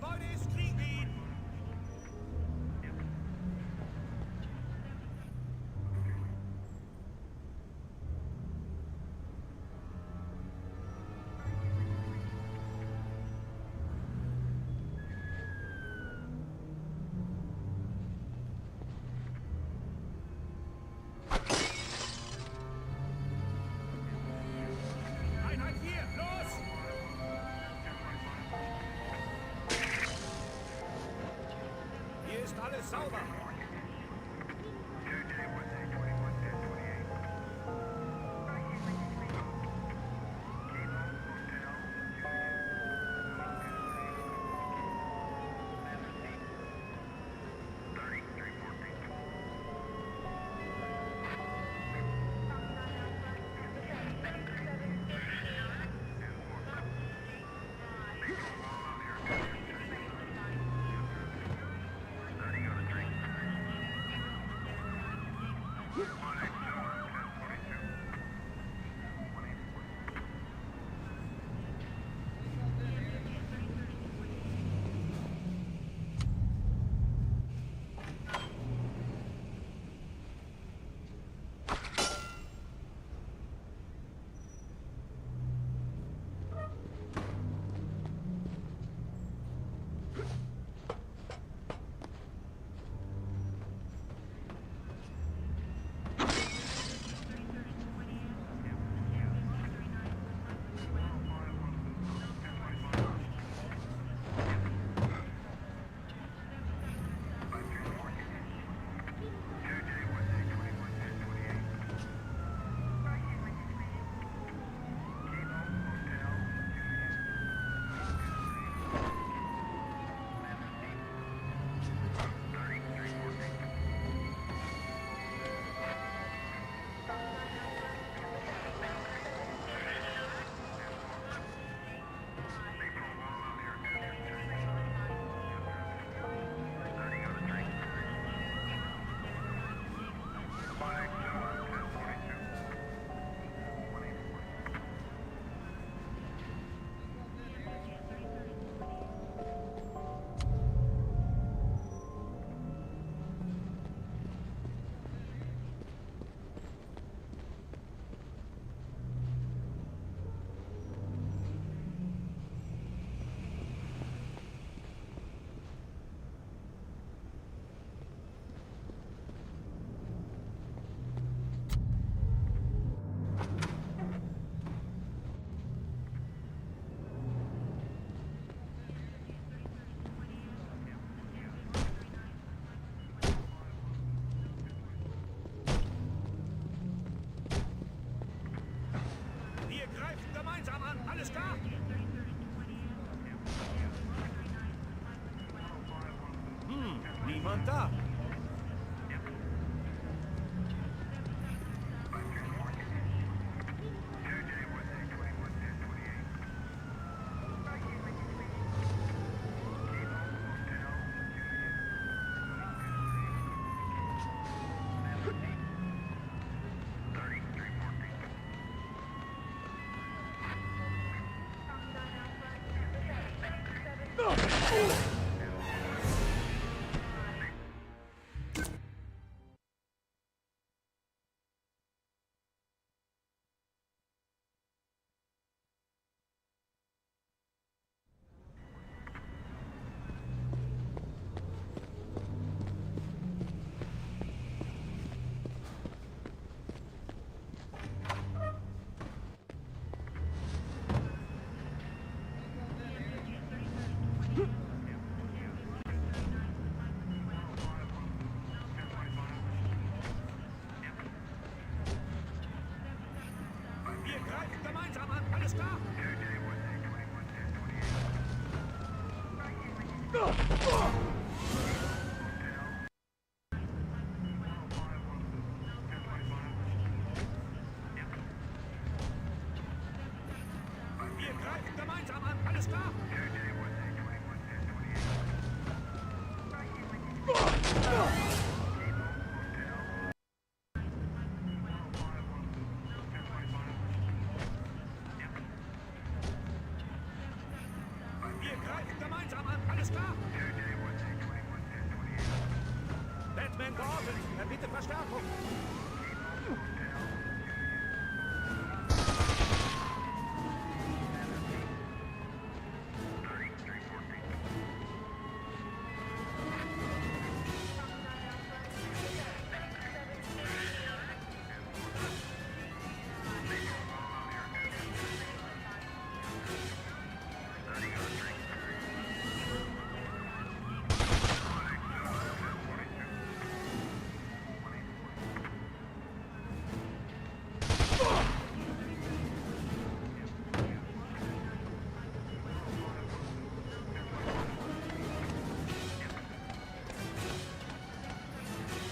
Gebäude ist, kriegen wir ihn! Einheit 4, los! Hier ist alles sauber. Wir greifen gemeinsam an. Alles klar? Niemand da. Wir greifen gemeinsam an. Alles klar? Wir greifen gemeinsam an. Alles klar? Wir greifen gemeinsam an. Alles Alles klar? Batman geordnet. Bitte Verstärkung.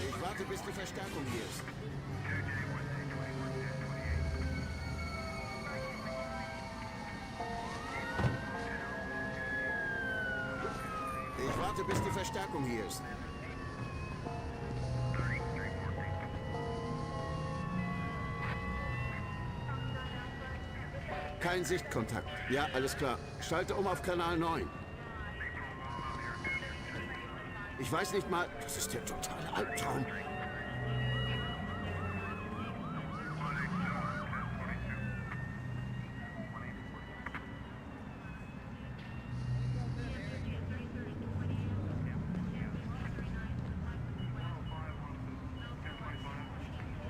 Ich warte, bis die Verstärkung hier ist. Ich warte, bis die Verstärkung hier ist. Kein Sichtkontakt. Ja, alles klar. Schalte um auf Kanal 9. Ich weiß nicht mal... Das ist der totale Albtraum.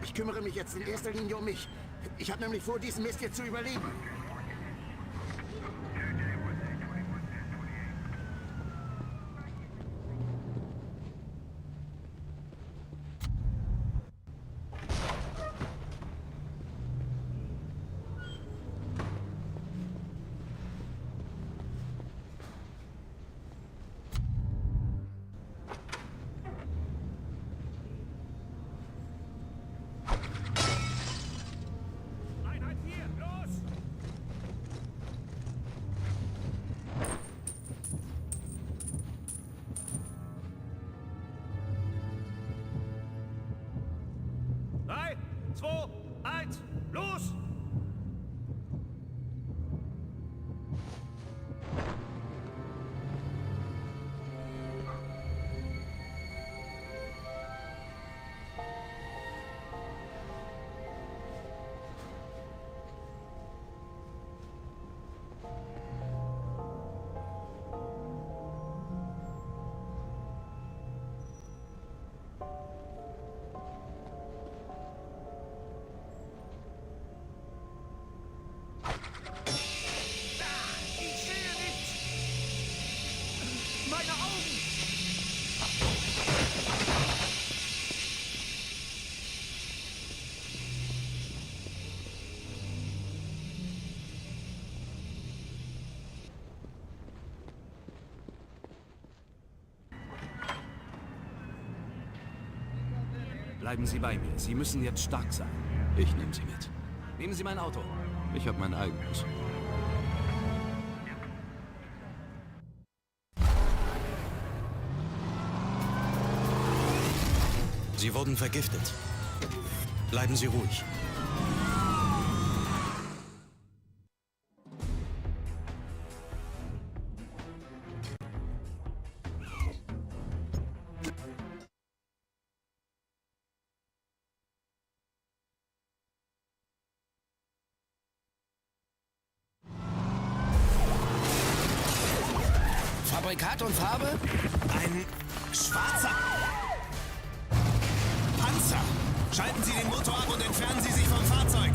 Ich kümmere mich jetzt in erster Linie um mich. Ich habe nämlich vor, diesen Mist hier zu überleben. Einheit 4, los! Drei, zwei, eins, los! Ich sehe nichts! Meine Augen! Bleiben Sie bei mir. Sie müssen jetzt stark sein. Ich nehme Sie mit. Nehmen Sie mein Auto. Ich habe mein eigenes. Sie wurden vergiftet. Bleiben Sie ruhig. Fabrikat und Farbe? Ein schwarzer Panzer. Schalten Sie den Motor ab und entfernen Sie sich vom Fahrzeug.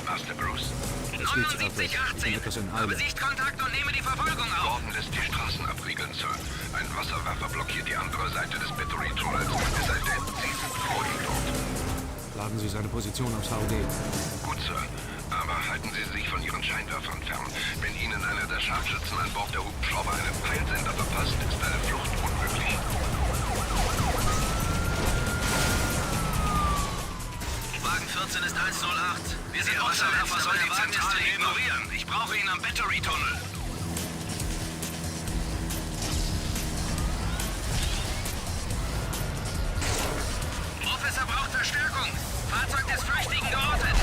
Master Bruce. 7918. Habe Sichtkontakt und nehme die Verfolgung auf. Gordon lässt die Straßen abriegeln, Sir. Ein Wasserwerfer blockiert die andere Seite des Battery-Tunnels. Es sei denn, Sie sind vor ihm dort. Laden Sie seine Position aufs HUD. Gut, Sir. Aber halten Sie sich von Ihren Scheinwerfern fern. Wenn Ihnen einer der Scharfschützen an Bord der Hubschrauber einen Peilsender verpasst, ist eine Flucht unmöglich. Wagen 14 ist 108. Wir sind Wasserwerfer, soll die Zentrale ignorieren. Ich brauche ihn am Battery-Tunnel. Officer braucht Verstärkung. Fahrzeug Fahrzeug des Flüchtigen geortet.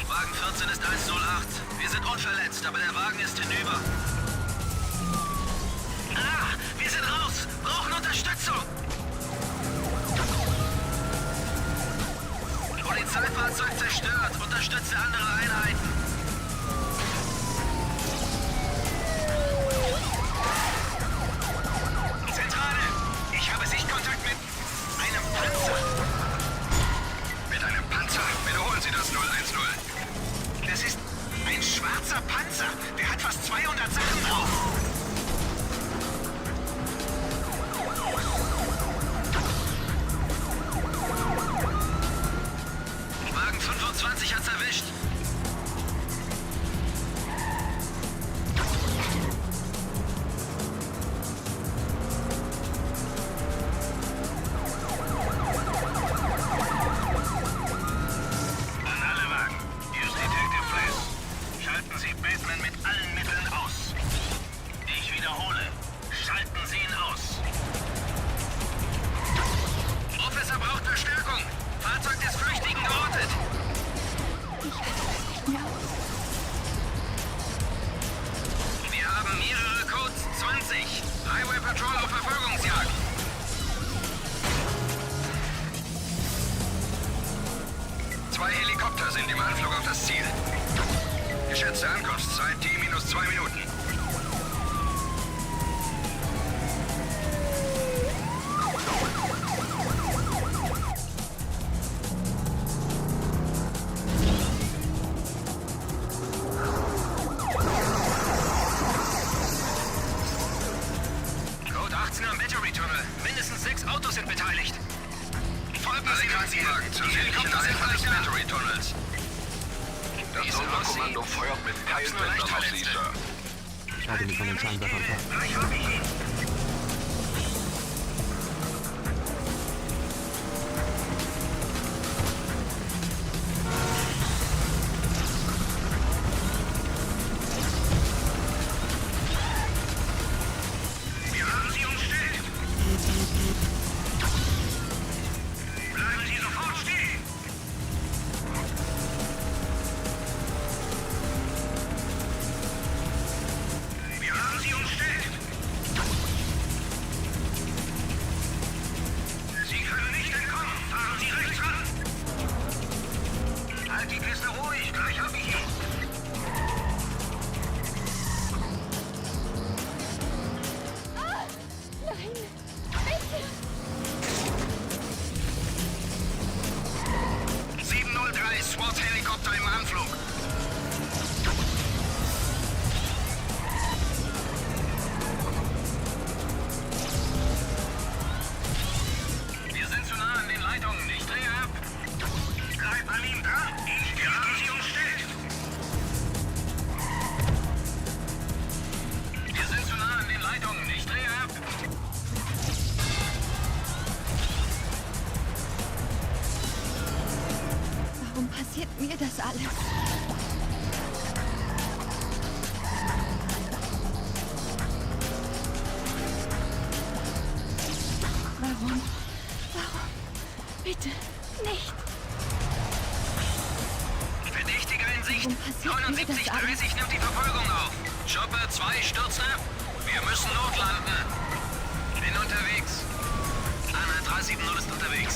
Wagen 14 ist 108. Wir sind unverletzt, aber der Wagen ist hinüber. Ah, wir sind raus. Brauchen Unterstützung. Polizeifahrzeug zerstört. Unterstütze andere Einheiten. Zentrale, ich habe Sichtkontakt mit einem Panzer. Mit einem Panzer? Wiederholen Sie das 010. Das ist ein schwarzer Panzer. Der hat fast 200 Sachen drauf. Wagen 25 hat's erwischt. An alle Wagen. Hier ist Detective Flash. Schalten Sie Bateman mit allen Mitteln aus. Ich wiederhole. Schalten Sie ihn aus. Officer braucht Verstärkung. Fahrzeug des Flüchtigen geortet. Wir haben mehrere Codes 20. Highway Patrol auf Verfolgungsjagd. Zwei Helikopter sind im Anflug auf das Ziel. Geschätzte Ankunftszeit T-2 Minuten. Code 18 am Battery Tunnel. Mindestens 6 Autos sind beteiligt. Folgen Alle Sie uns hier. Krankenwagen zur Die südlichen Helikopter sind Einfahrt des gleich da. Battery Tunnels. Das Sonderkommando feuert mit Peilsendern auf Sie, Sir. Ich halte mich von den Scheinwerfern fern. Gleich hab ich ihn. Wir haben sie umstellt. Bleiben Sie sofort stehen. Wir haben sie umstellt. Sie können nicht entkommen. Fahren Sie rechts ran. Halt die Kiste ruhig. Gleich hab ich ihn. Nein, bitte! 703 SWAT-Helikopter im Anflug. Wir sind zu nah an den Leitungen. Ich drehe ab. Bleib an ihm dran. Wir haben sie umstellt. Wir sind zu nah an den Leitungen. Ich drehe ab. Warum passiert mir das alles? Warum? Warum? Bitte nicht. Verdächtiger in Sicht. Warum passiert mir das 7930 nimmt die Verfolgung auf. Chopper 2 stürzen ab. Wir müssen notlanden. Bin unterwegs. Anna 370 ist unterwegs.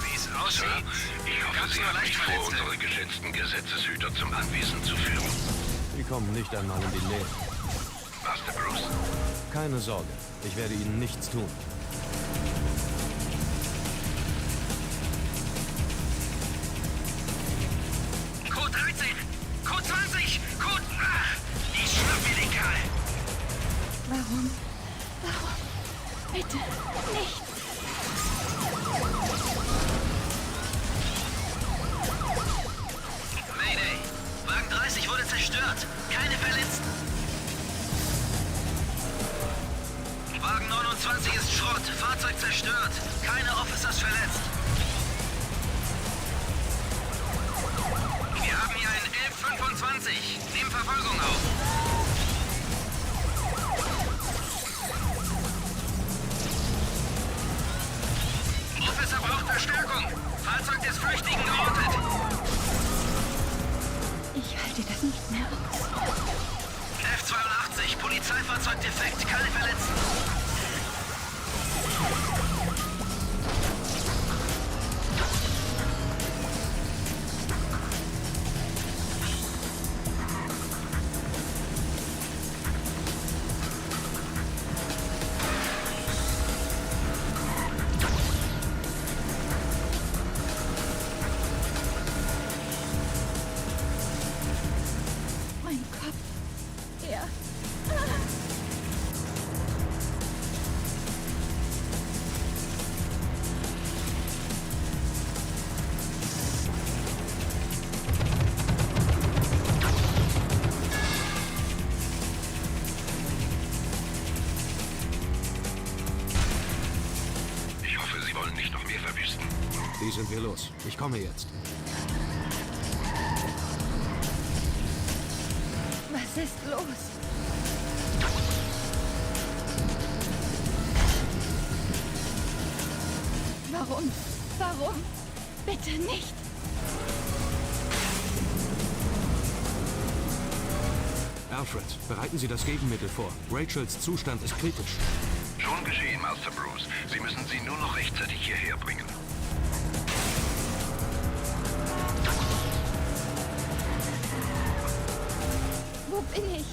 Wie es aussieht, Ich hoffe, gab's Sie nur haben nicht vor, Leichtverletzte. unsere geschätzten Gesetzeshüter zum Anwesen zu führen. Die kommen nicht einmal in die Nähe. Master Bruce. Keine Sorge, ich werde ihnen nichts tun. Code 13, Code 20, Code... Ah, ich schnapp mir den Kerl. Warum? Warum? Bitte nicht. Mayday. Wagen 30 wurde zerstört. Keine Verletzten. Wagen 29 ist Schrott. Fahrzeug zerstört. Keine Officers verletzt. Wir haben hier einen 25. Nehmen Verfolgung auf. Officer braucht Verstärkung. Fahrzeug des Flüchtigen geortet. Ich halte das nicht mehr aus. F-82, Polizeifahrzeug defekt, keine Verletzten. Mein Kopf. Er. Ich hoffe, Sie wollen nicht noch mehr verwüsten. Wie sind wir los? Ich komme jetzt. Was ist los? Warum? Warum? Bitte nicht. Alfred, bereiten Sie das Gegenmittel vor. Rachels Zustand ist kritisch. Schon geschehen, Master Bruce. Sie müssen sie nur noch rechtzeitig hierher bringen. Wo bin ich?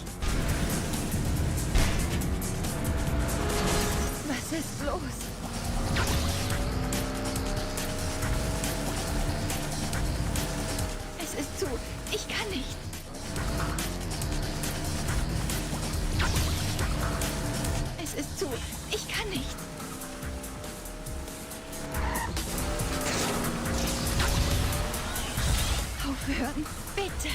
Was ist los? Es ist zu. Ich kann nicht. Es ist zu. Ich kann nicht. Aufhören. Bitte.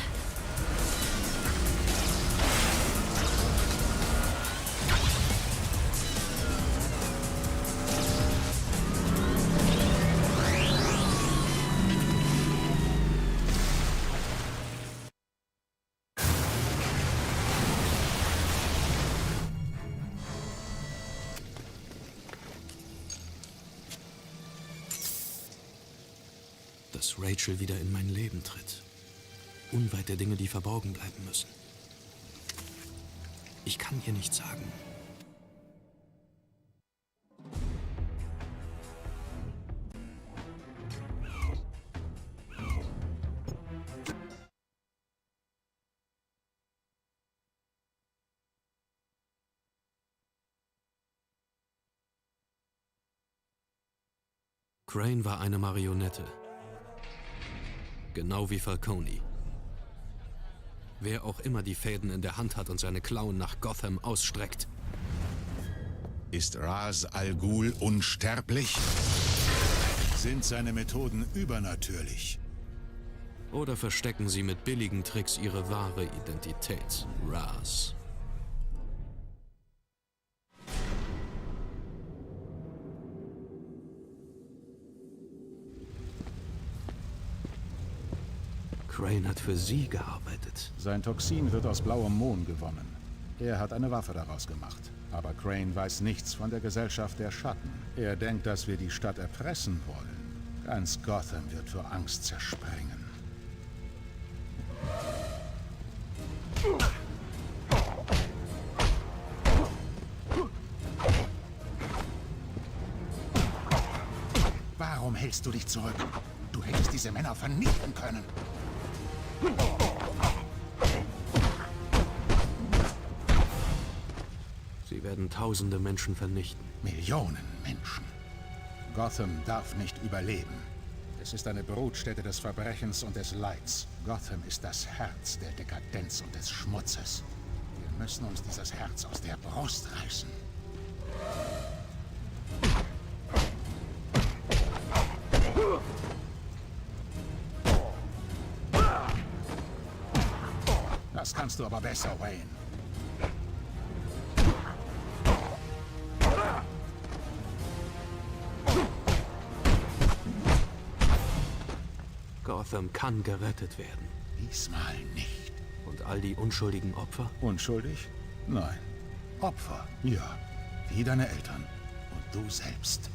Dass Rachel wieder in mein Leben tritt. Unweit der Dinge, die verborgen bleiben müssen. Ich kann ihr nichts sagen. Crane war eine Marionette. Genau wie Falcone. Wer auch immer die Fäden in der Hand hat und seine Klauen nach Gotham ausstreckt. Ist Ra's al Ghul unsterblich? Sind seine Methoden übernatürlich? Oder verstecken sie mit billigen Tricks ihre wahre Identität, Ra's? Crane hat für sie gearbeitet. Sein Toxin wird aus blauem Mohn gewonnen. Er hat eine Waffe daraus gemacht. Aber Crane weiß nichts von der Gesellschaft der Schatten. Er denkt, dass wir die Stadt erpressen wollen. Ganz Gotham wird vor Angst zerspringen. Warum hältst du dich zurück? Du hättest diese Männer vernichten können. Sie werden tausende Menschen vernichten. Millionen Menschen. Gotham darf nicht überleben. Es ist eine Brutstätte des Verbrechens und des Leids. Gotham ist das Herz der Dekadenz und des Schmutzes. Wir müssen uns dieses Herz aus der Brust reißen. Das kannst du aber besser, Wayne. Gotham kann gerettet werden. Diesmal nicht. Und all die unschuldigen Opfer? Unschuldig? Nein. Opfer? Ja. Wie deine Eltern. Und du selbst.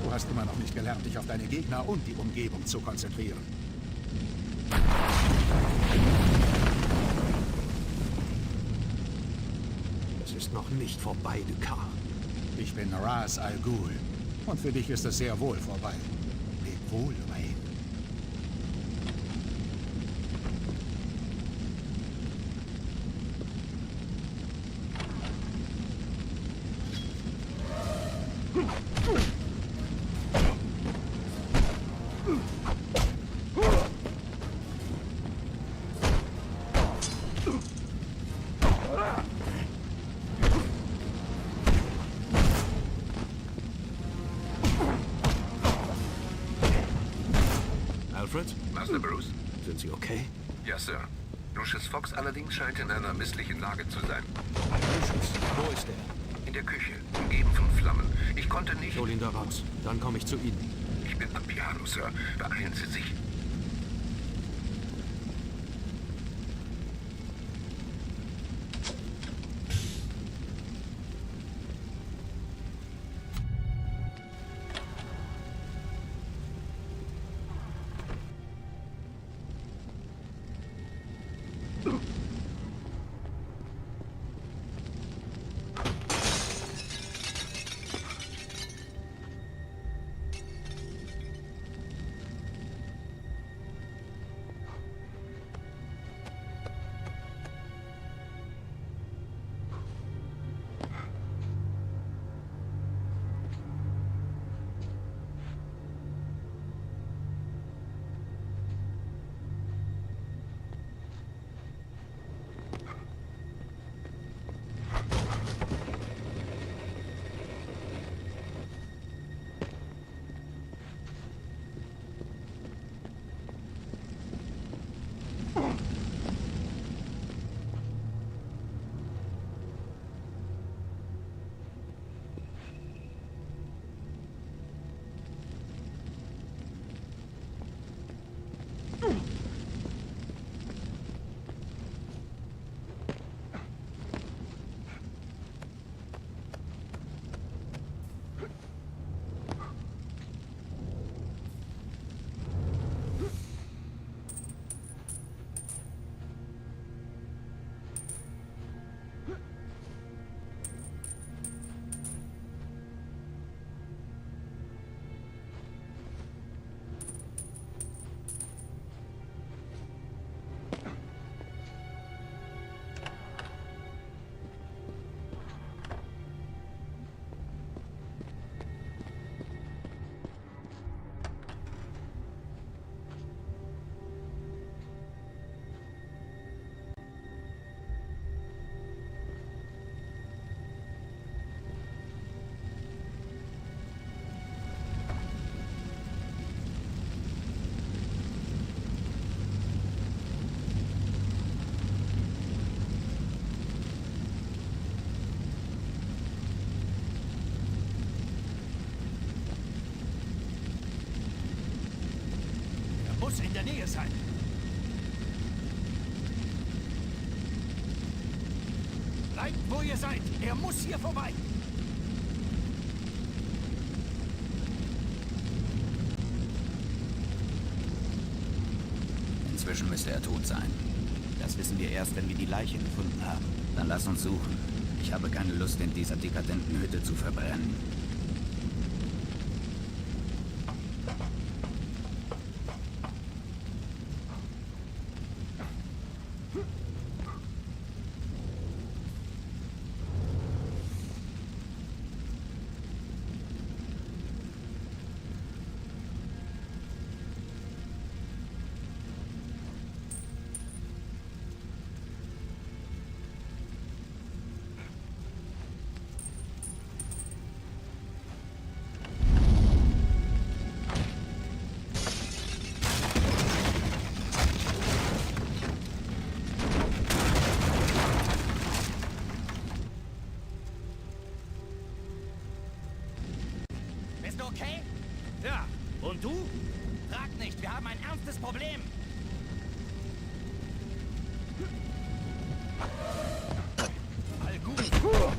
Du hast immer noch nicht gelernt, dich auf deine Gegner und die Umgebung zu konzentrieren. Es ist noch nicht vorbei, Ducar. Ich bin Ras Al Ghul. Und für dich ist es sehr wohl vorbei. Leb wohl, Wayne. Alfred? Master Bruce? Sind Sie okay? Ja, Sir. Lucius Fox allerdings scheint in einer misslichen Lage zu sein. Lucius, wo ist er? In der Küche, umgeben von Flammen. Ich konnte nicht... Ich hol ihn da raus. Dann komme ich zu Ihnen. Ich bin am Piano, Sir. Beeilen Sie sich. Muss in der Nähe sein. Bleibt, wo ihr seid. Er muss hier vorbei. Inzwischen müsste er tot sein. Das wissen wir erst, wenn wir die Leiche gefunden haben. Dann lass uns suchen. Ich habe keine Lust, in dieser dekadenten Hütte zu verbrennen. Ist okay? Ja. Und du? Frag nicht, wir haben ein ernstes Problem. All gut.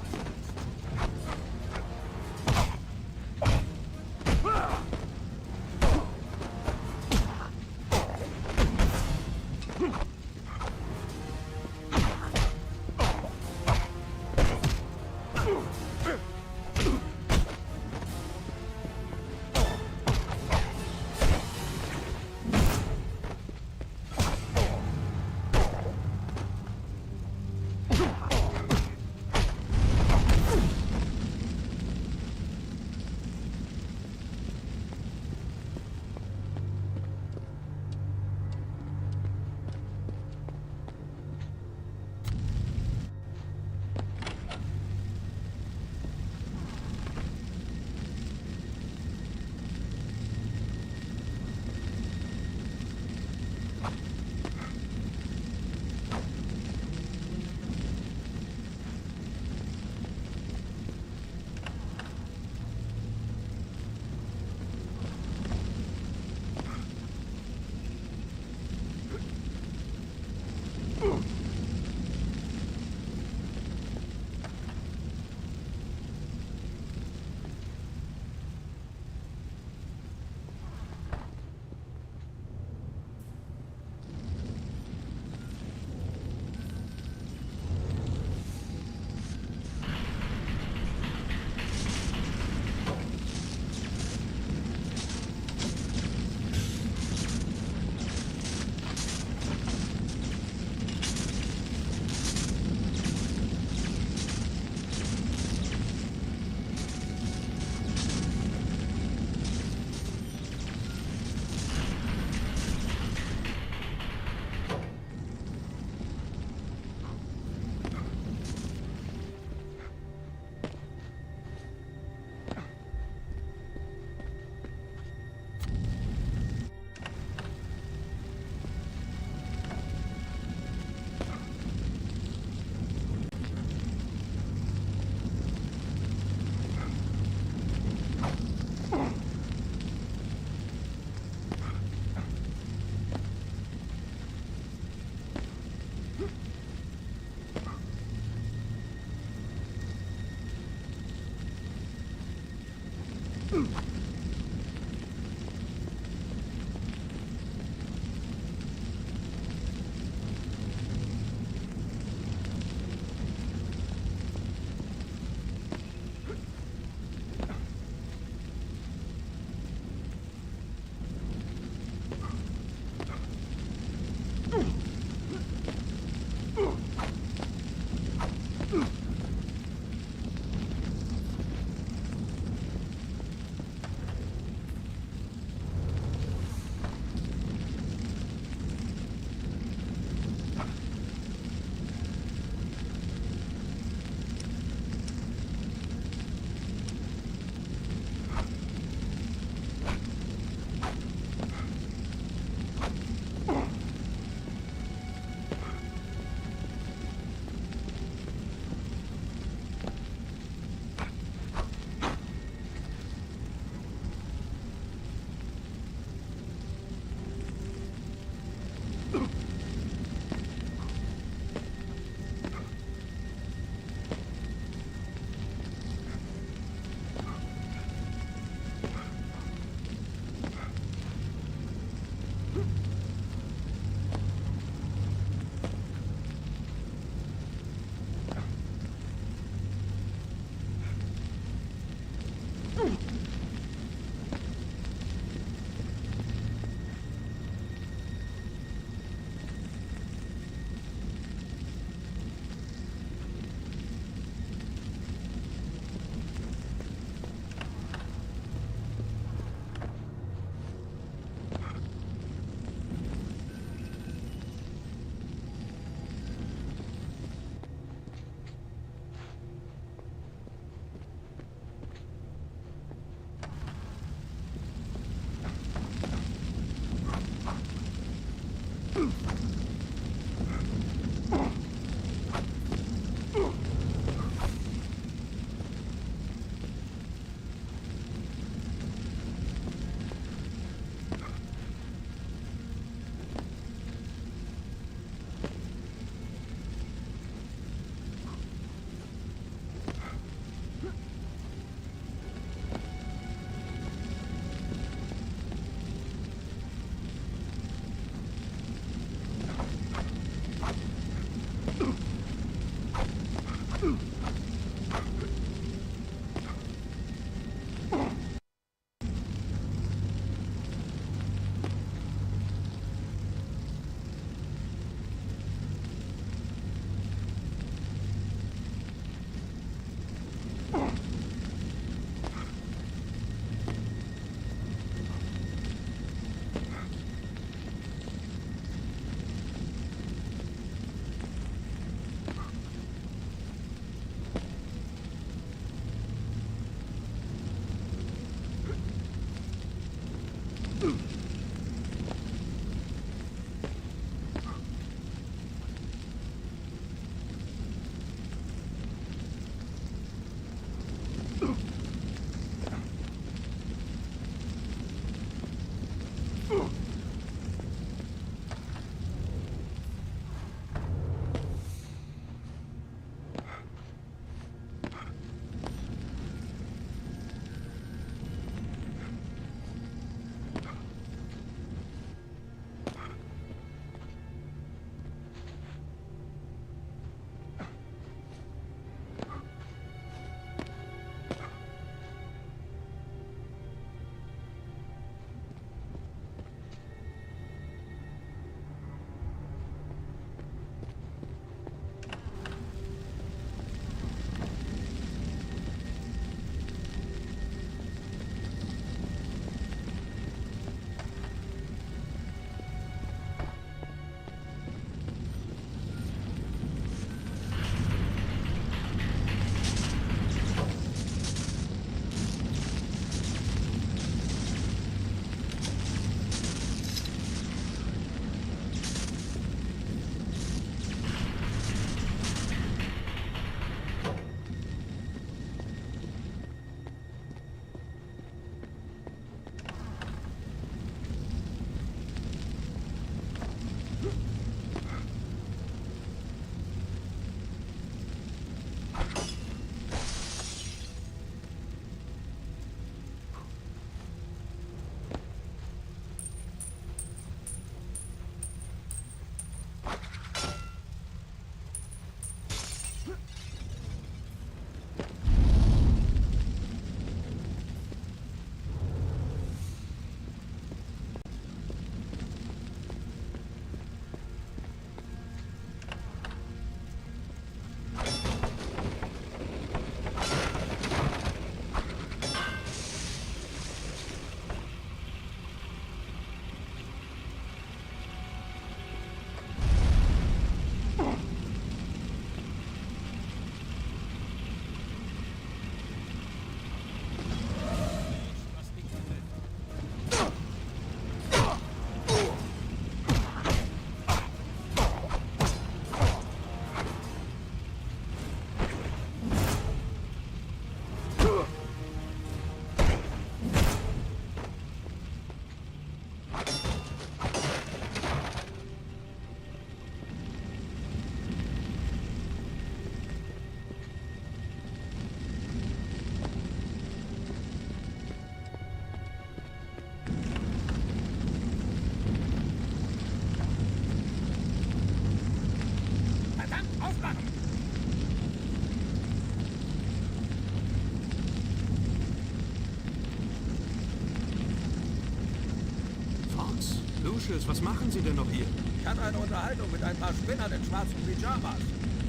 Lucius, was machen Sie denn noch hier? Ich hatte eine Unterhaltung mit ein paar Spinnern in schwarzen Pyjamas.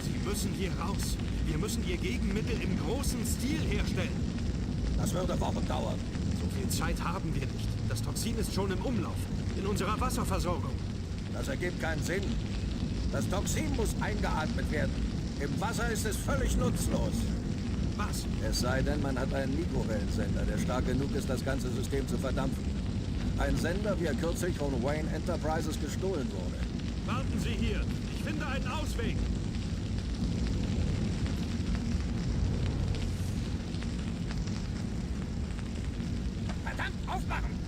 Sie müssen hier raus. Wir müssen Ihr Gegenmittel im großen Stil herstellen. Das würde Wochen dauern. So viel Zeit haben wir nicht. Das Toxin ist schon im Umlauf. In unserer Wasserversorgung. Das ergibt keinen Sinn. Das Toxin muss eingeatmet werden. Im Wasser ist es völlig nutzlos. Was? Es sei denn, man hat einen Mikrowellensender, der stark genug ist, das ganze System zu verdampfen. Ein Sender, wie er kürzlich von Wayne Enterprises gestohlen wurde. Warten Sie hier. Ich finde einen Ausweg. Verdammt, aufmachen!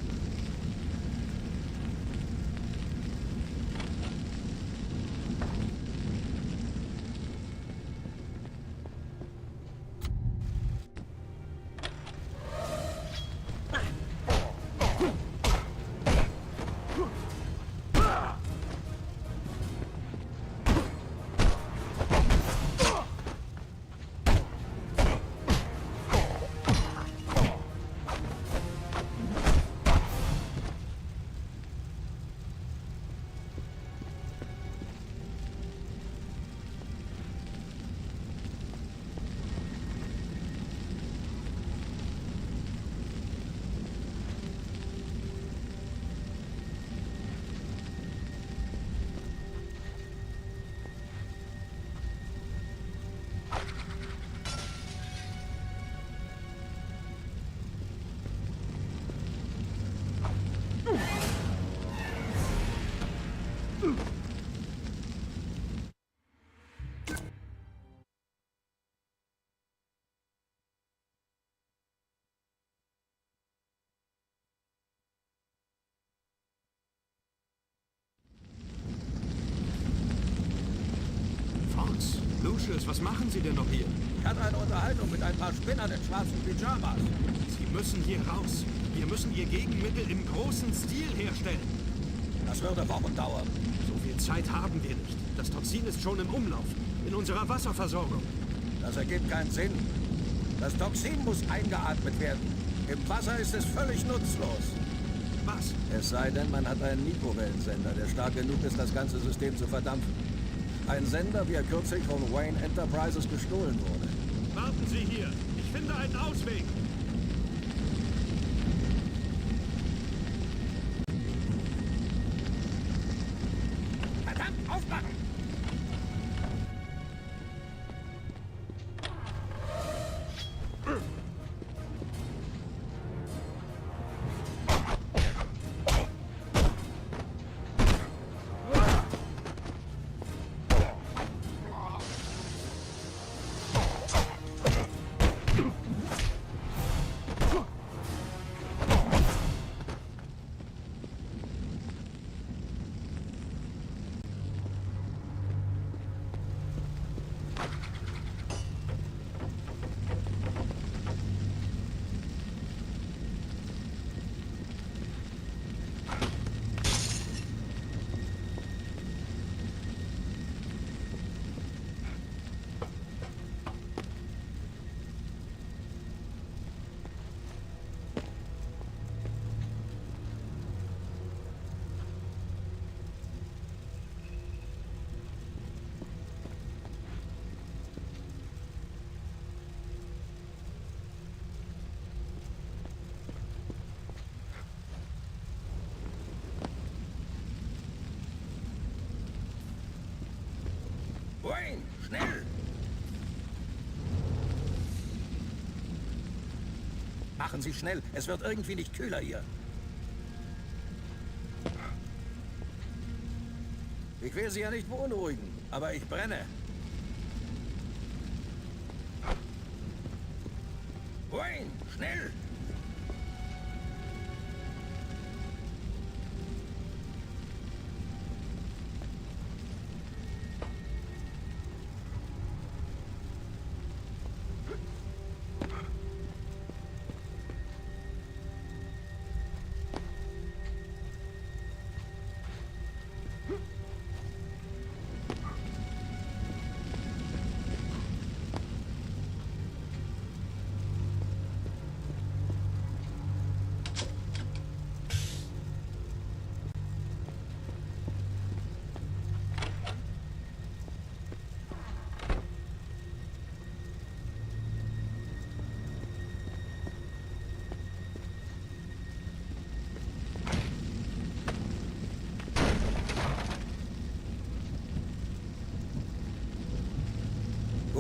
Lucius, was machen Sie denn noch hier? Ich hatte eine Unterhaltung mit ein paar Spinnern in schwarzen Pyjamas. Sie müssen hier raus. Wir müssen Ihr Gegenmittel im großen Stil herstellen. Das würde Wochen dauern. So viel Zeit haben wir nicht. Das Toxin ist schon im Umlauf. In unserer Wasserversorgung. Das ergibt keinen Sinn. Das Toxin muss eingeatmet werden. Im Wasser ist es völlig nutzlos. Was? Es sei denn, man hat einen Mikrowellensender, der stark genug ist, das ganze System zu verdampfen. Ein Sender, wie er kürzlich von Wayne Enterprises gestohlen wurde. Warten Sie hier. Ich finde einen Ausweg. Verdammt, aufmachen! Wayne, schnell! Machen Sie schnell, es wird irgendwie nicht kühler hier. Ich will Sie ja nicht beunruhigen, aber ich brenne. Wayne, schnell!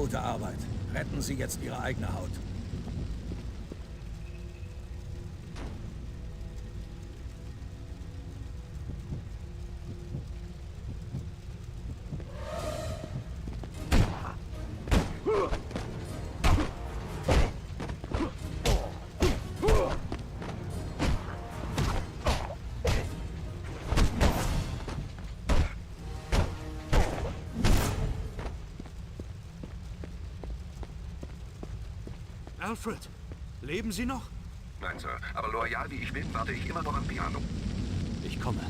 Gute Arbeit. Retten Sie jetzt Ihre eigene Haut. Alfred, leben Sie noch? Nein, Sir. Aber loyal wie ich bin, warte ich immer noch am Piano. Ich komme.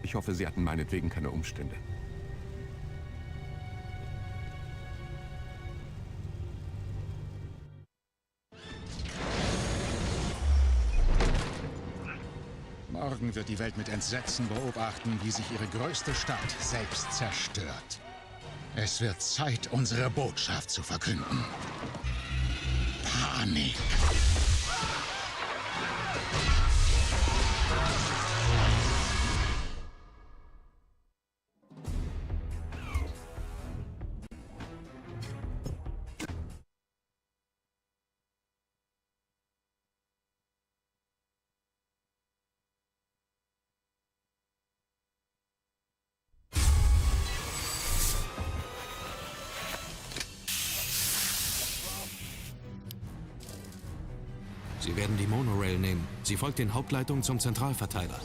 Ich hoffe, Sie hatten meinetwegen keine Umstände. Morgen wird die Welt mit Entsetzen beobachten, wie sich ihre größte Stadt selbst zerstört. Es wird Zeit, unsere Botschaft zu verkünden. Panik. Sie werden die Monorail nehmen. Sie folgt den Hauptleitungen zum Zentralverteiler.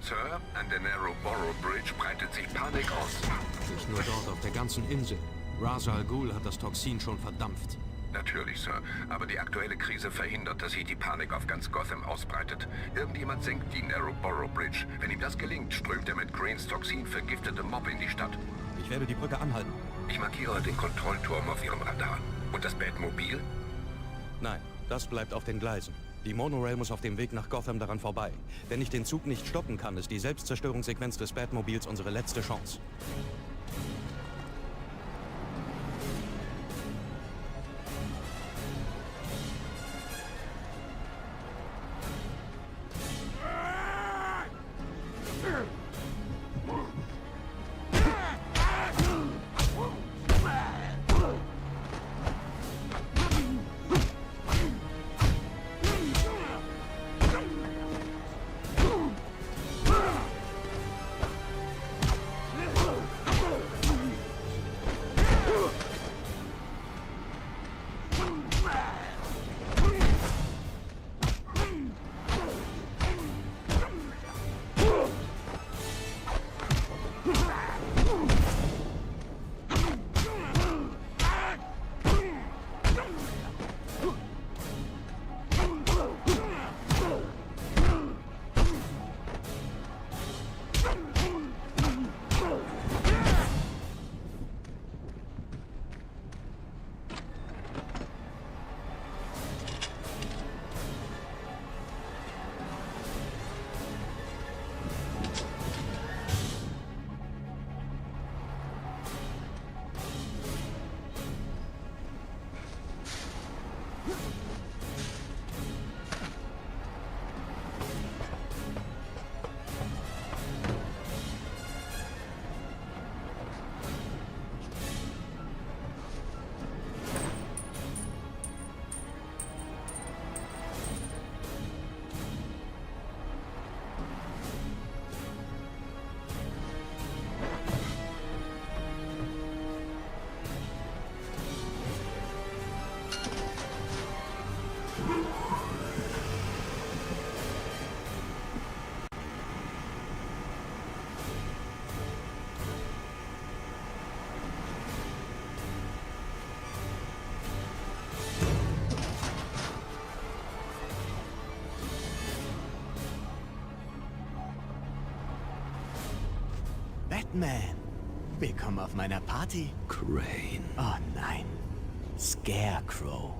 Sir, an der Narrow Borough Bridge breitet sich Panik aus. Nicht nur dort, auf der ganzen Insel. Ra's al Ghul hat das Toxin schon verdampft. Natürlich, Sir. Aber die aktuelle Krise verhindert, dass sich die Panik auf ganz Gotham ausbreitet. Irgendjemand senkt die Narrow Borough Bridge. Wenn ihm das gelingt, strömt er mit Greens Toxin vergiftete Mob in die Stadt. Ich werde die Brücke anhalten. Ich markiere den Kontrollturm auf Ihrem Radar. Und das Batmobil? Nein, das bleibt auf den Gleisen. Die Monorail muss auf dem Weg nach Gotham daran vorbei. Wenn ich den Zug nicht stoppen kann, ist die Selbstzerstörungssequenz des Batmobils unsere letzte Chance. Batman. Willkommen auf meiner Party. Crane. Oh nein. Scarecrow.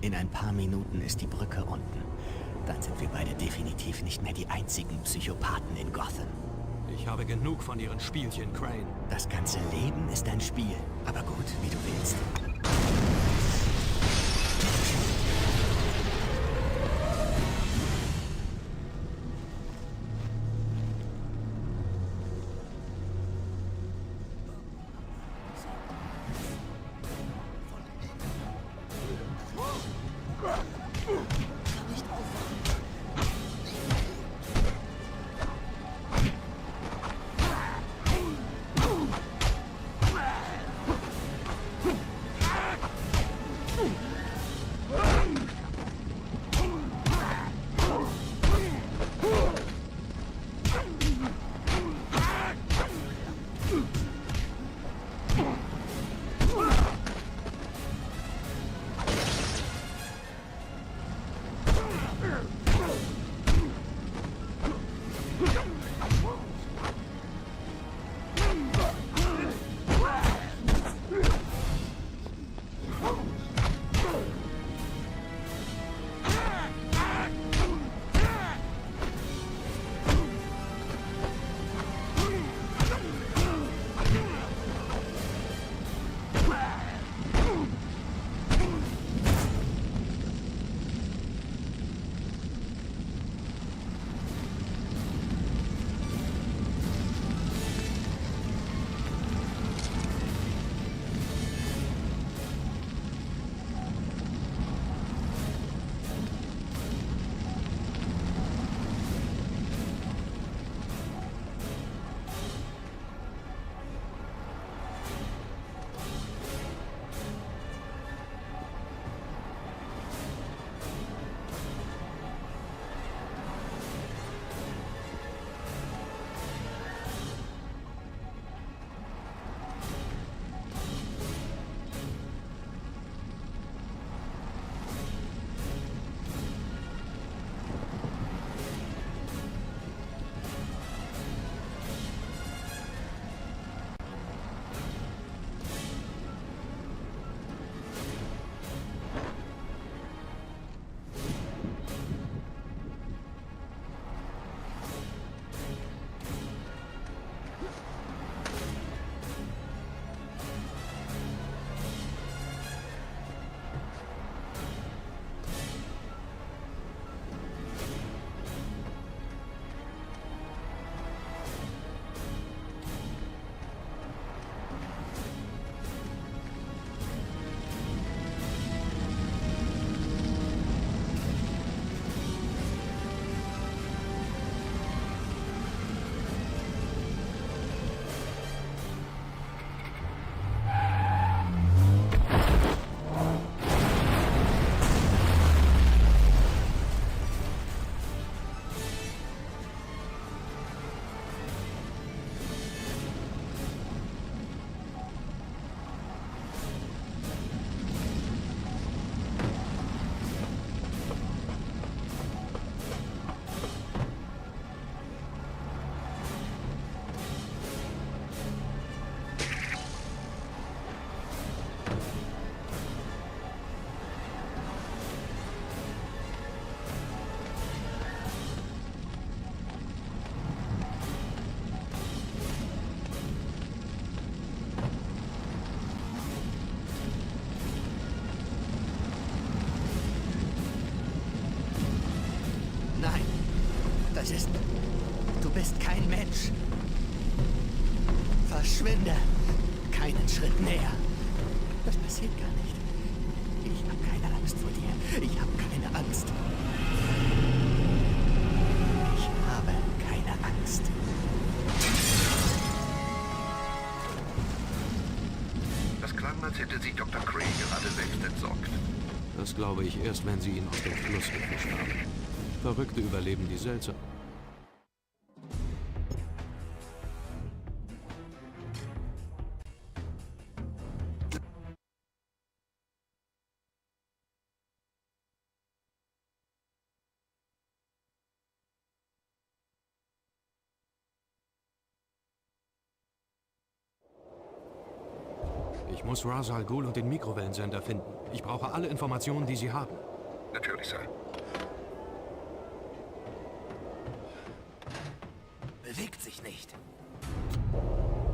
In ein paar Minuten ist die Brücke unten. Dann sind wir beide definitiv nicht mehr die einzigen Psychopathen in Gotham. Ich habe genug von Ihren Spielchen, Crane. Das ganze Leben ist ein Spiel. Aber gut, wie du willst. Das ist... Du bist kein Mensch. Verschwinde. Keinen Schritt näher. Das passiert gar nicht. Ich habe keine Angst vor dir. Ich habe keine Angst. Ich habe keine Angst. Das klang, als hätte sich Dr. Crane gerade selbst entsorgt. Das glaube ich erst, wenn Sie ihn aus dem Fluss gefischt haben. Verrückte überleben die seltsam. Ich muss Ra's al Ghul und den Mikrowellensender finden. Ich brauche alle Informationen, die Sie haben. Natürlich, Sir. Bewegt sich nicht.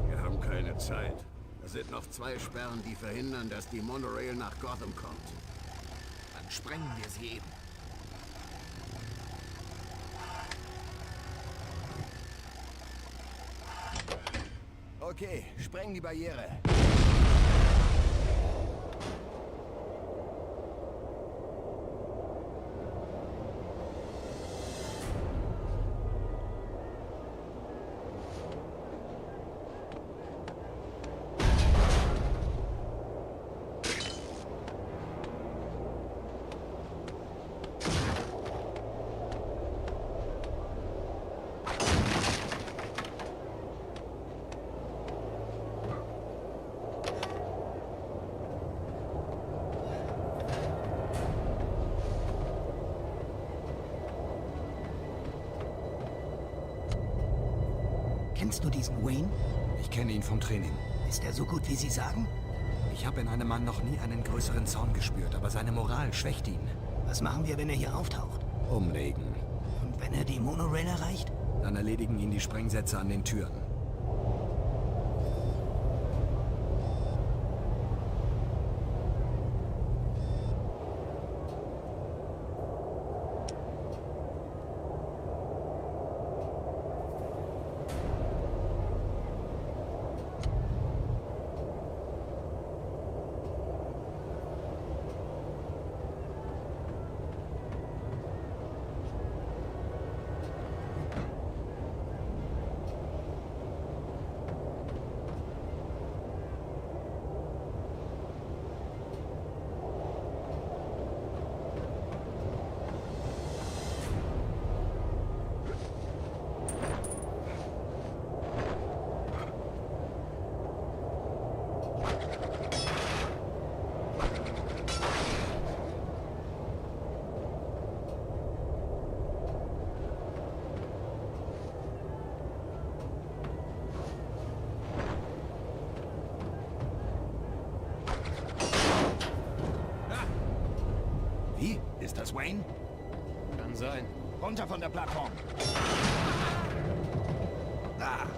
Wir haben keine Zeit. Es sind noch 2 Sperren, die verhindern, dass die Monorail nach Gotham kommt. Dann sprengen wir sie eben. Okay, spreng die Barriere. Kennst du diesen Wayne? Ich kenne ihn vom Training. Ist er so gut, wie Sie sagen? Ich habe in einem Mann noch nie einen größeren Zorn gespürt, aber seine Moral schwächt ihn. Was machen wir, wenn er hier auftaucht? Umlegen. Und wenn er die Monorail erreicht? Dann erledigen ihn die Sprengsätze an den Türen. Wie? Ist das Wayne? Kann sein. Runter von der Plattform. Da.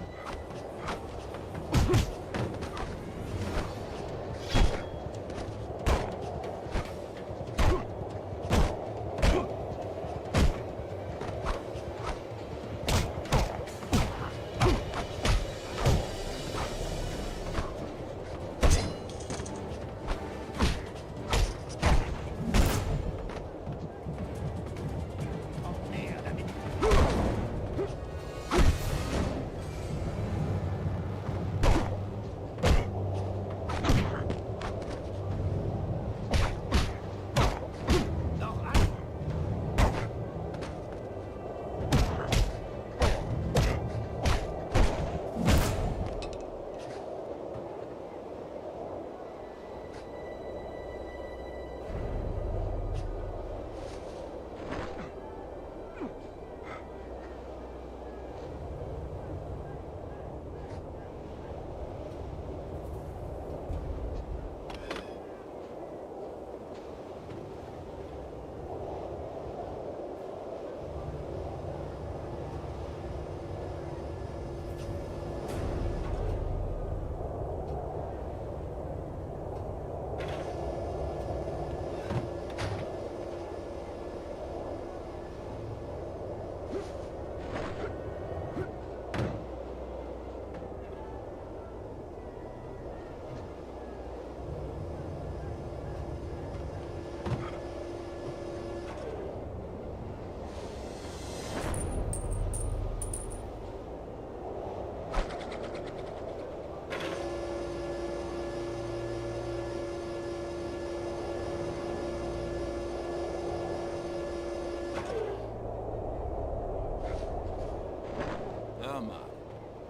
Hör mal,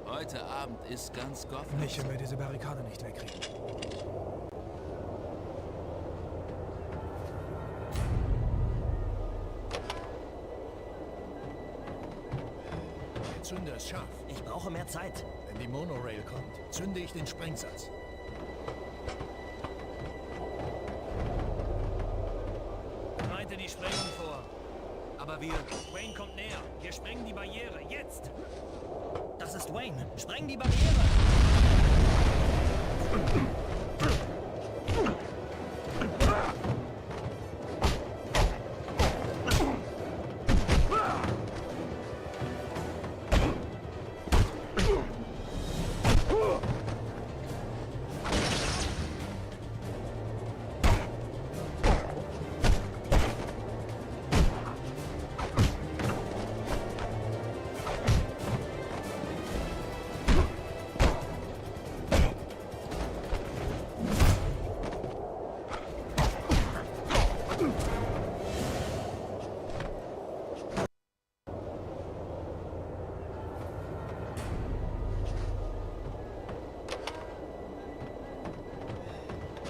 heute Abend ist ganz Gotham. Nicht, wenn wir diese Barrikade nicht wegkriegen. Der Zünder ist scharf. Ich brauche mehr Zeit. Wenn die Monorail kommt, zünde ich den Sprengsatz. Aber wir... Wayne kommt näher. Wir sprengen die Barriere. Jetzt! Das ist Wayne. Spreng die Barriere!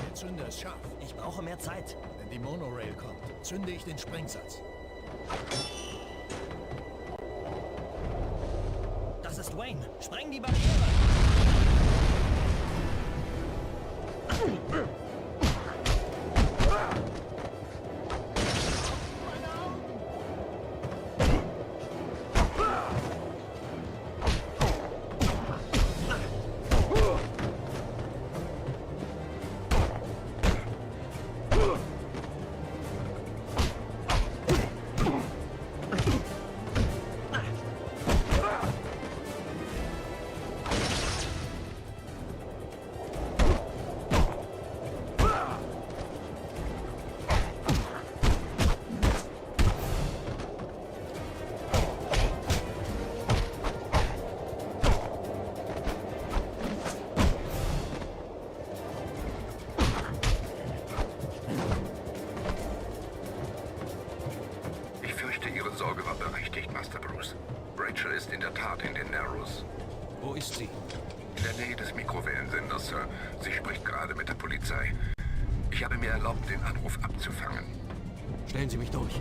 Der Zünder ist scharf. Ich brauche mehr Zeit. Wenn die Monorail kommt, zünde ich den Sprengsatz. Das ist Wayne. Spreng die Barriere! Ich fürchte, Ihre Sorge war berechtigt, Master Bruce. Rachel ist in der Tat in den Narrows. Wo ist sie? In der Nähe des Mikrowellensenders, Sir. Sie spricht gerade mit der Polizei. Ich habe mir erlaubt, den Anruf abzufangen. Stellen Sie mich durch.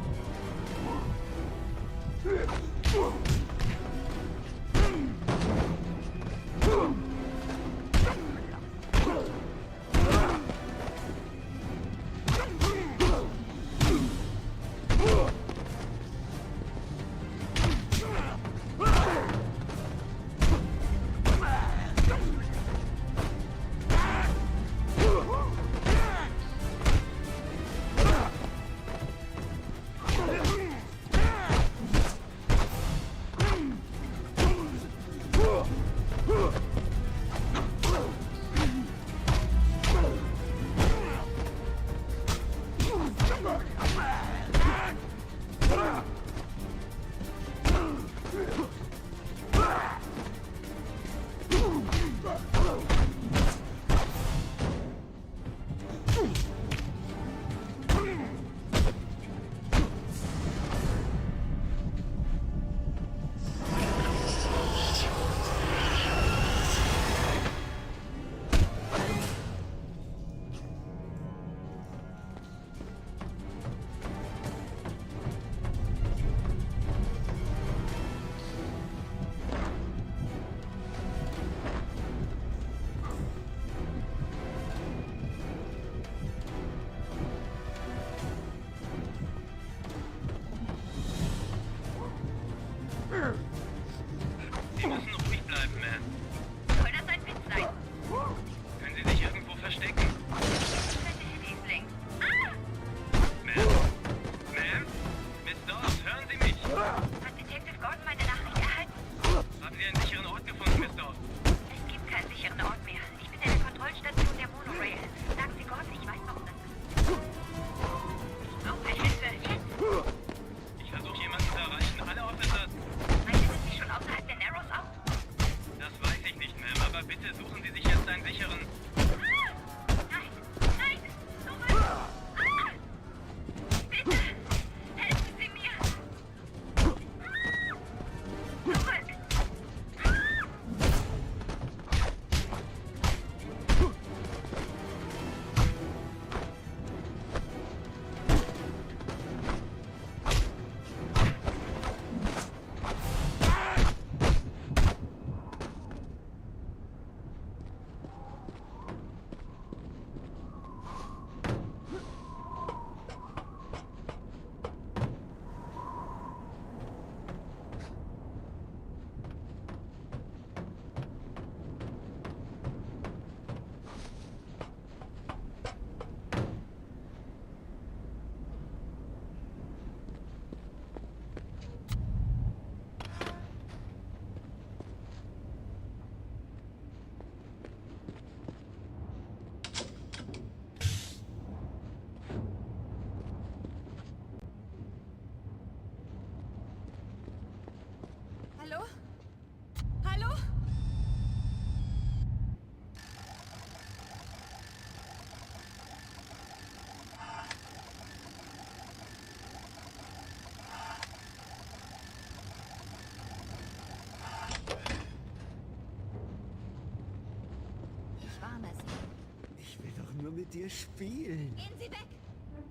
mit dir spielen. Gehen Sie weg!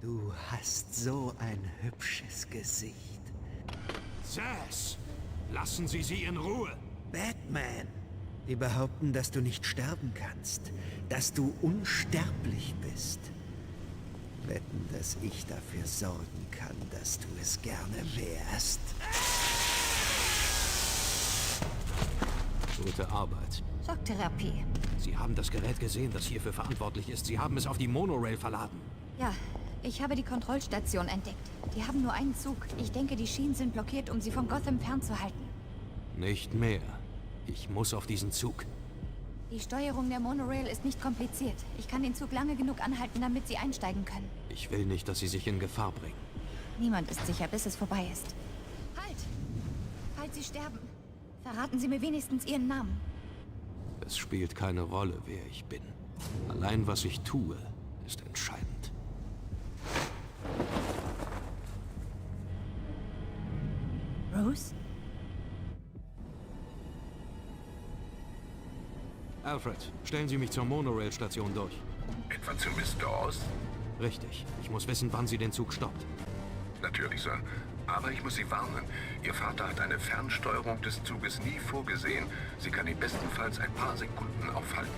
Du hast so ein hübsches Gesicht. Zsasz! Lassen Sie sie in Ruhe! Batman! Die behaupten, dass du nicht sterben kannst. Dass du unsterblich bist. Wetten, dass ich dafür sorgen kann, dass du es gerne wärst. Gute Arbeit. Schocktherapie. Sie haben das Gerät gesehen, das hierfür verantwortlich ist. Sie haben es auf die Monorail verladen. Ja, ich habe die Kontrollstation entdeckt. Die haben nur einen Zug. Ich denke, die Schienen sind blockiert, um sie von Gotham fernzuhalten. Nicht mehr. Ich muss auf diesen Zug. Die Steuerung der Monorail ist nicht kompliziert. Ich kann den Zug lange genug anhalten, damit sie einsteigen können. Ich will nicht, dass Sie sich in Gefahr bringen. Niemand ist sicher, bis es vorbei ist. Halt! Falls Sie sterben, verraten Sie mir wenigstens Ihren Namen. Es spielt keine Rolle, wer ich bin. Allein was ich tue, ist entscheidend. Bruce? Alfred, stellen Sie mich zur Monorail-Station durch. Etwa zu Miss Dawes? Richtig. Ich muss wissen, wann sie den Zug stoppt. Natürlich, Sir. Aber ich muss Sie warnen. Ihr Vater hat eine Fernsteuerung des Zuges nie vorgesehen. Sie kann ihn bestenfalls ein paar Sekunden aufhalten.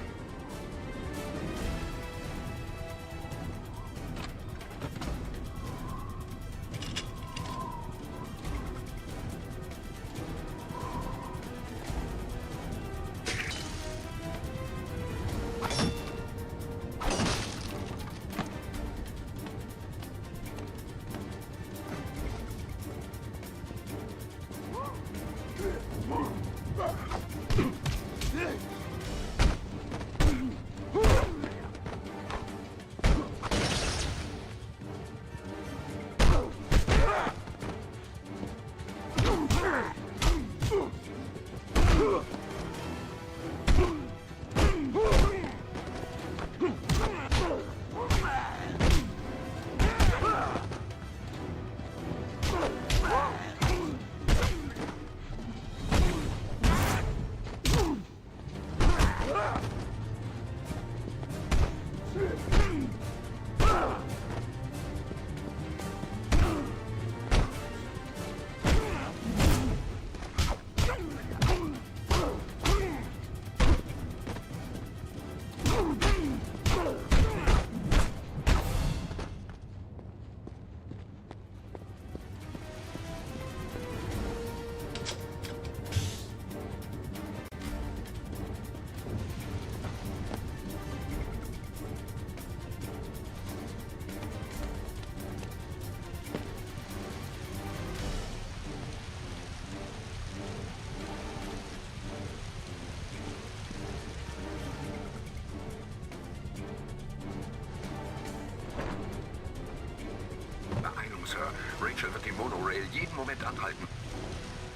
Sir. Rachel wird die Monorail jeden Moment anhalten.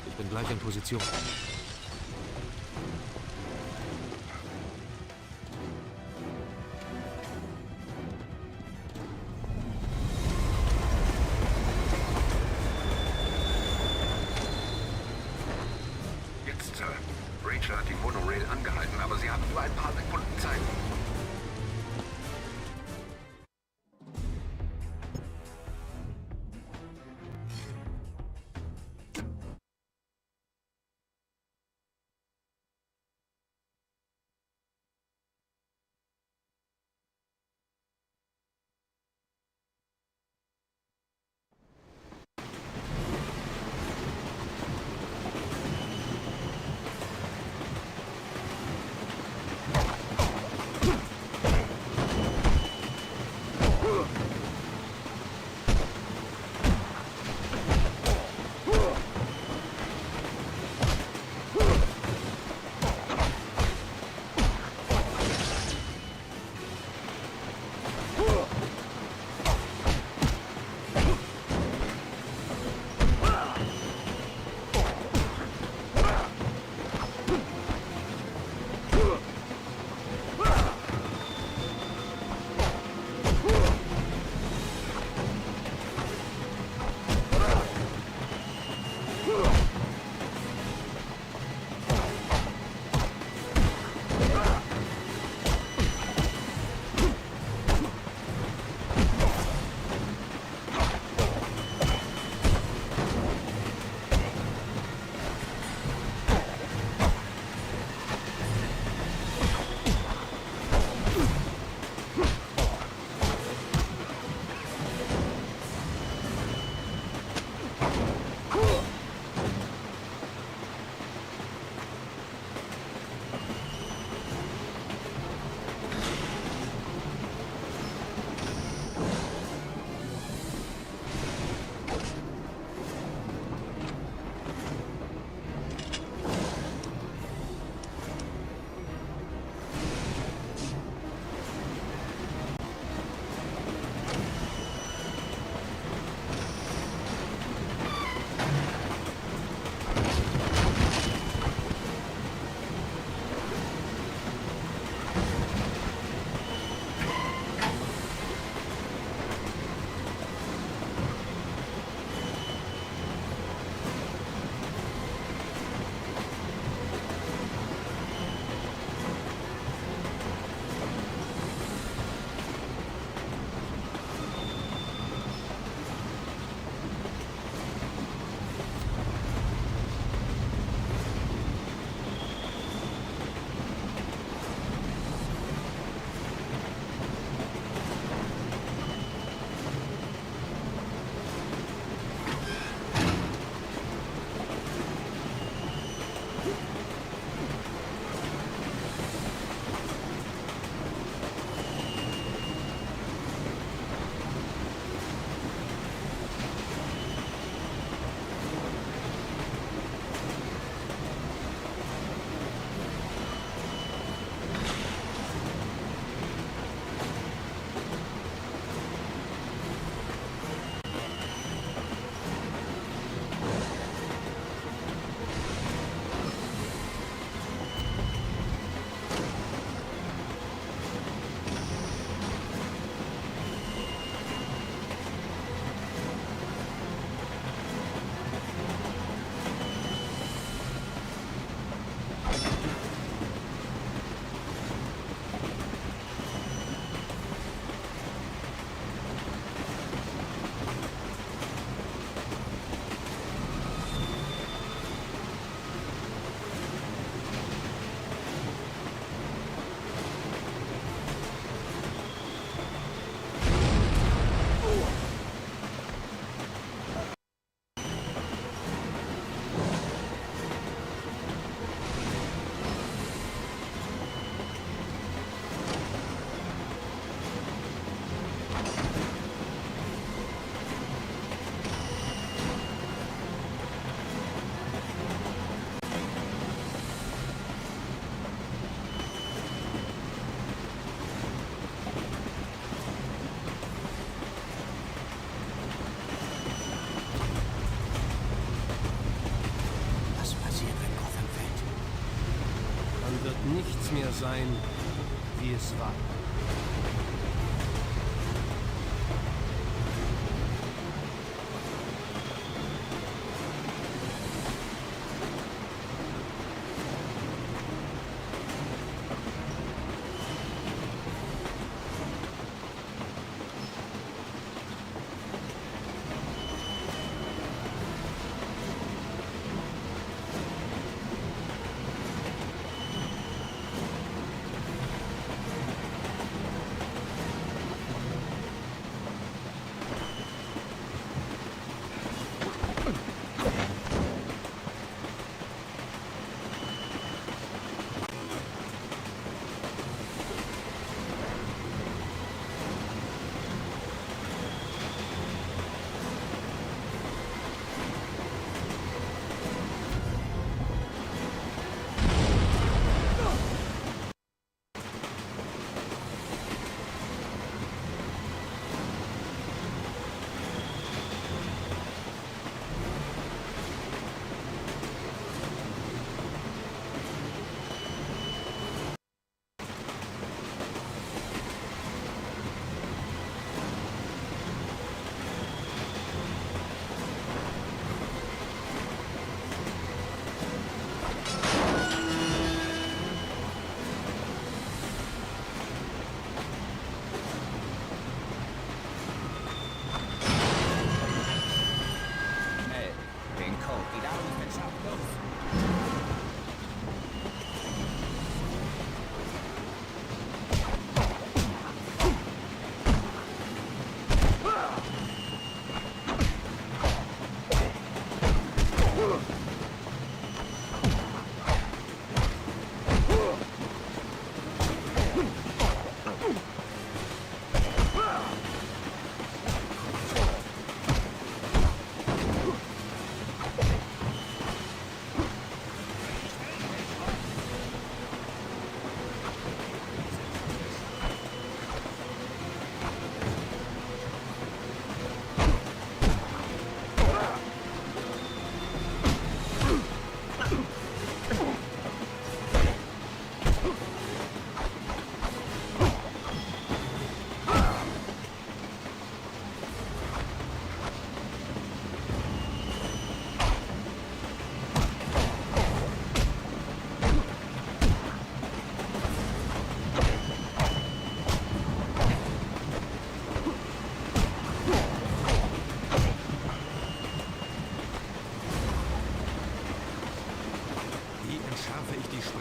Ich bin gleich in Position. Jetzt, Sir. Rachel hat die Monorail angehalten, aber sie haben nur ein paar Sekunden Zeit. nichts mehr sein, wie es war.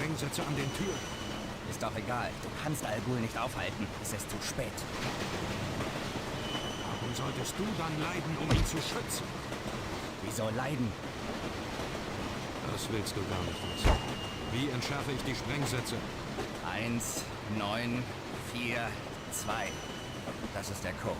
Sprengsätze an den Türen. Ist doch egal. Du kannst Al Ghul nicht aufhalten. Es ist zu spät. Warum solltest du dann leiden, um ihn zu schützen? Wieso leiden? Das willst du gar nicht wissen. Wie entschärfe ich die Sprengsätze? 1, 9, 4, 2. Das ist der Code.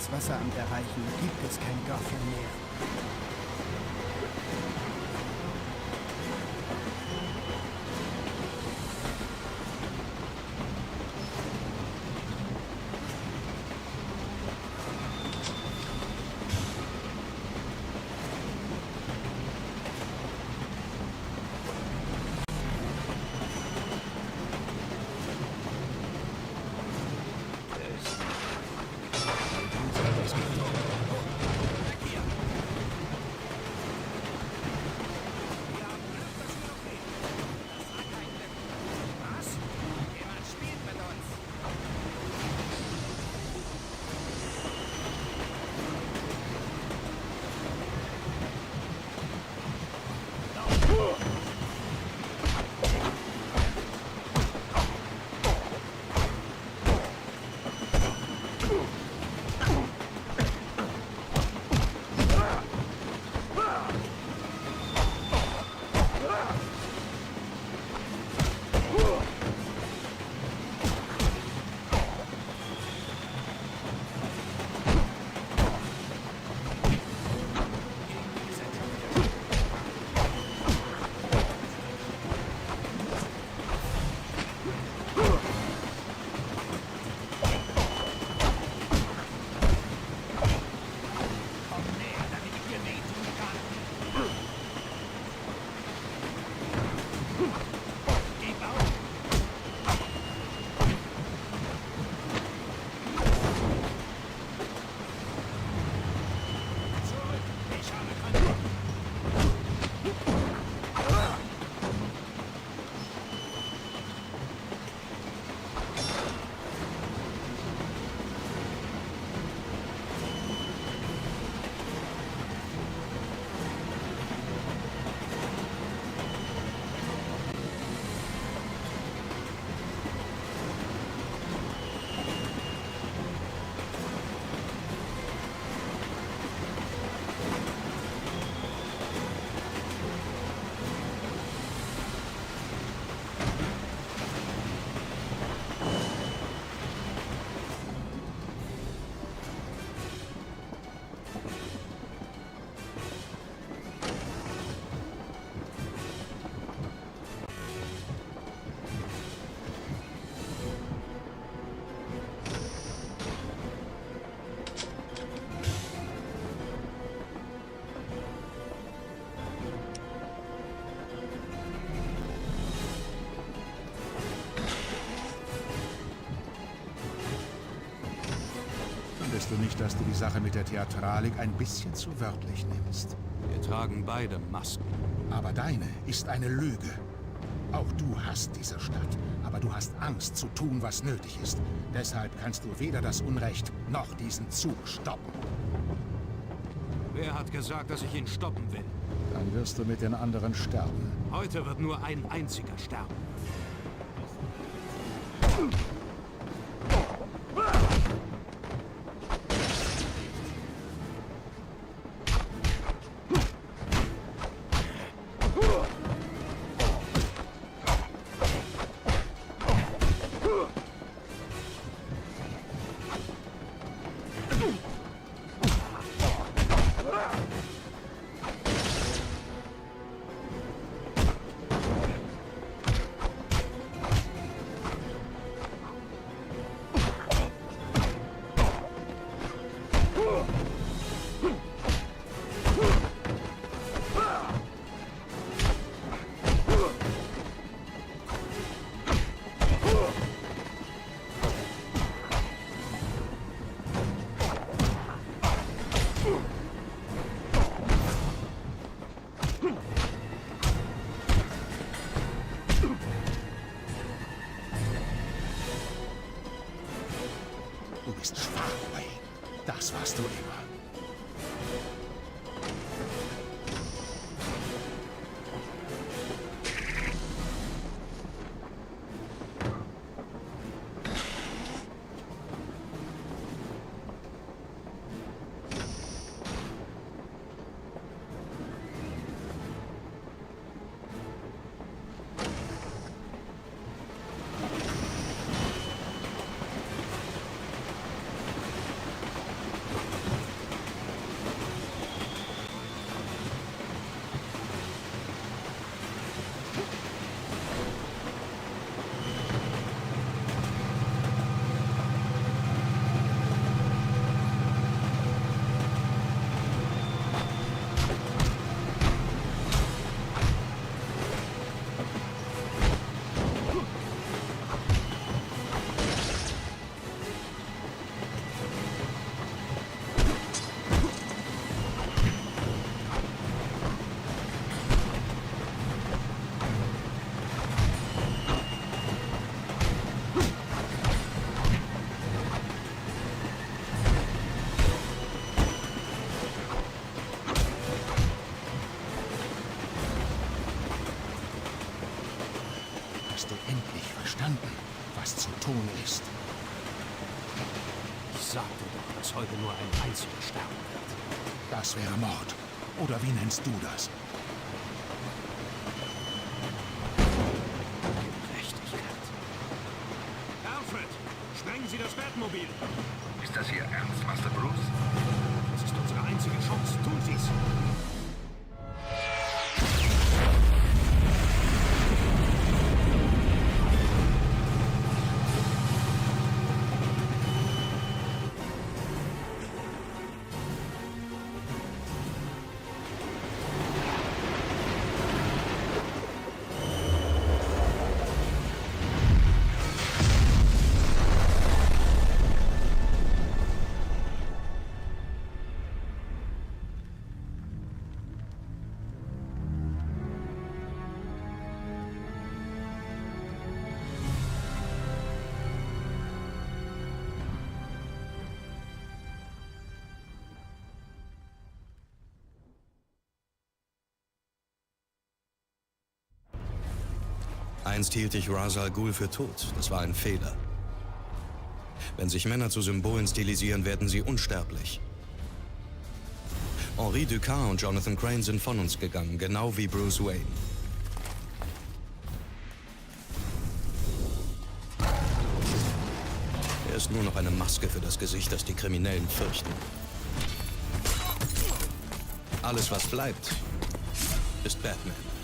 das Wasseramt erreichen, gibt es kein Gotham mehr. Findest du nicht, dass du die Sache mit der Theatralik ein bisschen zu wörtlich nimmst? Wir tragen beide Masken. Aber deine ist eine Lüge. Auch du hasst diese Stadt, aber du hast Angst zu tun, was nötig ist. Deshalb kannst du weder das Unrecht noch diesen Zug stoppen. Wer hat gesagt, dass ich ihn stoppen will? Dann wirst du mit den anderen sterben. Heute wird nur ein einziger sterben. Du bist schwach, Wayne. Das warst du immer. Hast du endlich verstanden, was zu tun ist? Ich sagte doch, dass heute nur ein einziger sterben wird. Das wäre Mord. Oder wie nennst du das? Gerechtigkeit. Alfred, sprengen Sie das Batmobil. Ist das Ihr Ernst, Master Bruce? Das ist unsere einzige Chance. Tun Sie's. Einst hielt ich Ra's al Ghul für tot. Das war ein Fehler. Wenn sich Männer zu Symbolen stilisieren, werden sie unsterblich. Henri Ducas und Jonathan Crane sind von uns gegangen, genau wie Bruce Wayne. Er ist nur noch eine Maske für das Gesicht, das die Kriminellen fürchten. Alles, was bleibt, ist Batman.